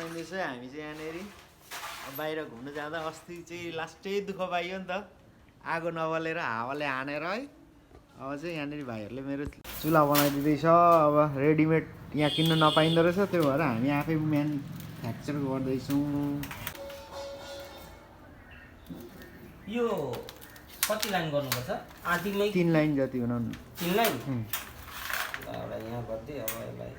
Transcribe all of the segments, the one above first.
बनाइँदैछ हामी चाहिँ यहाँनेरि बाहिर घुम्न जाँदा अस्ति चाहिँ लास्टै दुःख पाइयो नि त आगो नबलेर हावाले हानेर है अब चाहिँ यहाँनेरि भाइहरूले मेरो चुला बनाइदिँदैछ अब रेडिमेड यहाँ किन्न नपाइँदो रहेछ त्यो भएर हामी आफै म्यानुफ्याक्चर गर्दैछौँ यो कति लाइन गर्नुपर्छ आँटीमै 3 लाइन जति हुन 3 लाइन एउटा यहाँ गर्दै अब यसलाई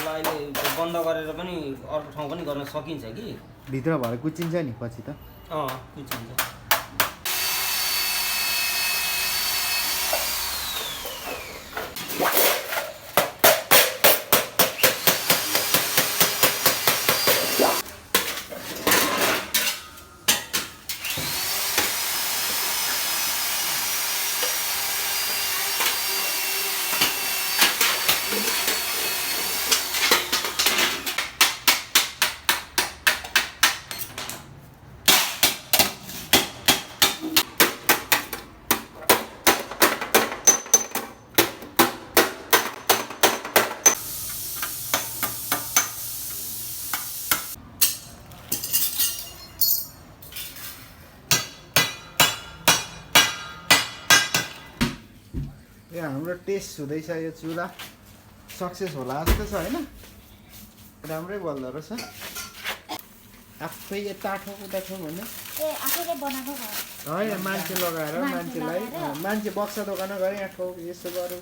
अहिले बन्द गरेर पनि अर्को ठाउँ पनि गर्न सकिन्छ कि भित्र भएर कुचिन्छ नि पछि त कुचिन्छ यो हाम्रो टेस्ट हुँदैछ यो चुला सक्सेस होला जस्तो छ होइन राम्रै बल्दो रहेछ आफै यता ठाउँ उता ठाउँ भन्ने होइन मान्छे लगाएर मान्छेलाई मान्छे बक्सा दोकान गरे यहाँ ठाउँ यसो गरौँ